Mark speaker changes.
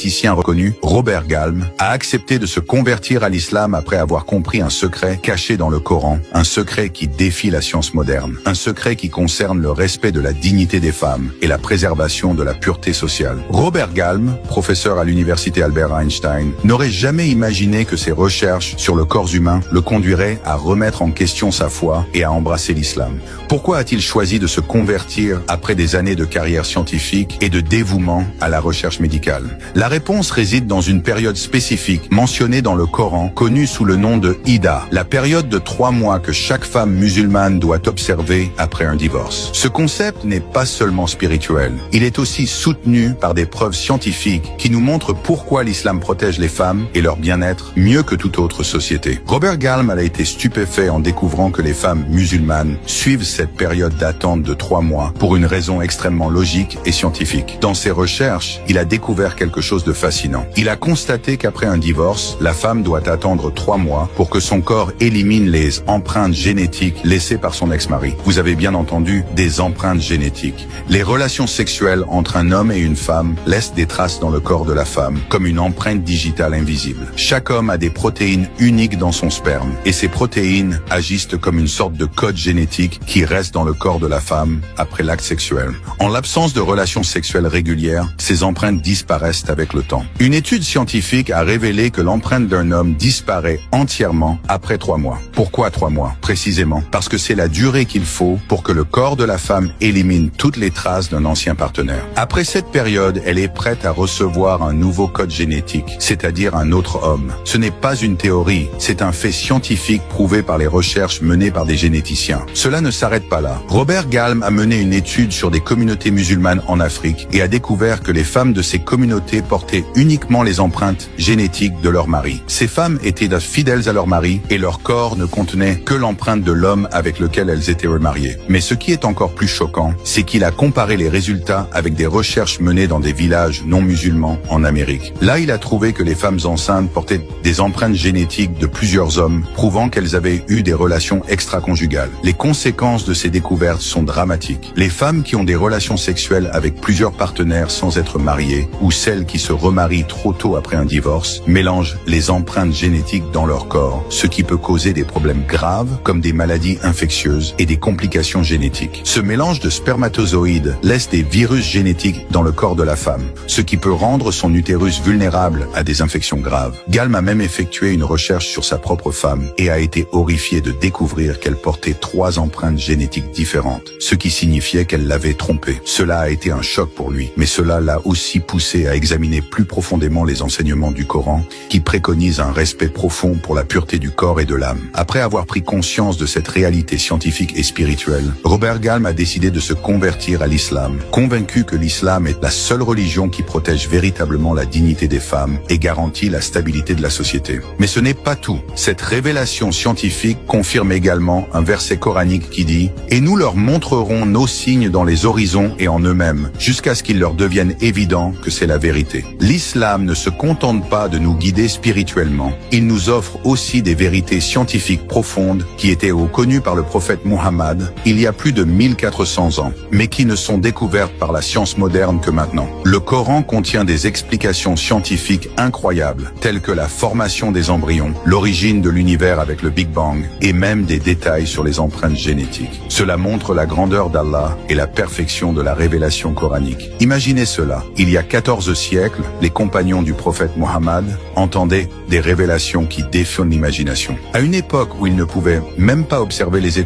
Speaker 1: généticien reconnu, Robert Galm, a accepté de se convertir à l'islam après avoir compris un secret caché dans le Coran, un secret qui défie la science moderne, un secret qui concerne le respect de la dignité des femmes et la préservation de la pureté sociale. Robert Galm, professeur à l'université Albert Einstein, n'aurait jamais imaginé que ses recherches sur le corps humain le conduiraient à remettre en question sa foi et à embrasser l'islam. Pourquoi a-t-il choisi de se convertir après des années de carrière scientifique et de dévouement à la recherche médicale? La réponse réside dans une période spécifique mentionnée dans le Coran, connue sous le nom de Ida, la période de 3 mois que chaque femme musulmane doit observer après un divorce. Ce concept n'est pas seulement spirituel, il est aussi soutenu par des preuves scientifiques qui nous montrent pourquoi l'islam protège les femmes et leur bien-être mieux que toute autre société. Robert Galm a été stupéfait en découvrant que les femmes musulmanes suivent cette période d'attente de 3 mois pour une raison extrêmement logique et scientifique. Dans ses recherches, il a découvert quelque chose de fascinant. Il a constaté qu'après un divorce, la femme doit attendre 3 mois pour que son corps élimine les empreintes génétiques laissées par son ex-mari. Vous avez bien entendu, des empreintes génétiques. Les relations sexuelles entre un homme et une femme laissent des traces dans le corps de la femme, comme une empreinte digitale invisible. Chaque homme a des protéines uniques dans son sperme, et ces protéines agissent comme une sorte de code génétique qui reste dans le corps de la femme après l'acte sexuel. En l'absence de relations sexuelles régulières, ces empreintes disparaissent avec le temps. Une étude scientifique a révélé que l'empreinte d'un homme disparaît entièrement après 3 mois. Pourquoi 3 mois? Précisément parce que c'est la durée qu'il faut pour que le corps de la femme élimine toutes les traces d'un ancien partenaire. Après cette période, elle est prête à recevoir un nouveau code génétique, c'est-à-dire un autre homme. Ce n'est pas une théorie, c'est un fait scientifique prouvé par les recherches menées par des généticiens. Cela ne s'arrête pas là. Robert Galm a mené une étude sur des communautés musulmanes en Afrique et a découvert que les femmes de ces communautés portaient uniquement les empreintes génétiques de leur mari. Ces femmes étaient fidèles à leur mari et leur corps ne contenait que l'empreinte de l'homme avec lequel elles étaient remariées. Mais ce qui est encore plus choquant, c'est qu'il a comparé les résultats avec des recherches menées dans des villages non musulmans en Amérique. Là, il a trouvé que les femmes enceintes portaient des empreintes génétiques de plusieurs hommes, prouvant qu'elles avaient eu des relations extra-conjugales. Les conséquences de ces découvertes sont dramatiques. Les femmes qui ont des relations sexuelles avec plusieurs partenaires sans être mariées, ou celles qui se remarient trop tôt après un divorce, mélangent les empreintes génétiques dans leur corps, ce qui peut causer des problèmes graves comme des maladies infectieuses et des complications génétiques. Ce mélange de spermatozoïdes laisse des virus génétiques dans le corps de la femme, ce qui peut rendre son utérus vulnérable à des infections graves. Galm a même effectué une recherche sur sa propre femme et a été horrifié de découvrir qu'elle portait 3 empreintes génétiques différentes, ce qui signifiait qu'elle l'avait trompé. Cela a été un choc pour lui, mais cela l'a aussi poussé à examiner plus profondément les enseignements du Coran, qui préconisent un respect profond pour la pureté du corps et de l'âme. Après avoir pris conscience de cette réalité scientifique et spirituelle, Robert Galm a décidé de se convertir à l'islam, convaincu que l'islam est la seule religion qui protège véritablement la dignité des femmes et garantit la stabilité de la société. Mais ce n'est pas tout. Cette révélation scientifique confirme également un verset coranique qui dit « Et nous leur montrerons nos signes dans les horizons et en eux-mêmes, jusqu'à ce qu'il leur devienne évident que c'est la vérité. » L'islam ne se contente pas de nous guider spirituellement. Il nous offre aussi des vérités scientifiques profondes qui étaient connues par le prophète Muhammad il y a plus de 1400 ans, mais qui ne sont découvertes par la science moderne que maintenant. Le Coran contient des explications scientifiques incroyables, telles que la formation des embryons, l'origine de l'univers avec le Big Bang, et même des détails sur les empreintes génétiques. Cela montre la grandeur d'Allah et la perfection de la révélation coranique. Imaginez cela. Il y a 14 siècles, les compagnons du prophète Muhammad entendaient des révélations qui défient l'imagination. À une époque où ils ne pouvaient même pas observer les étoiles,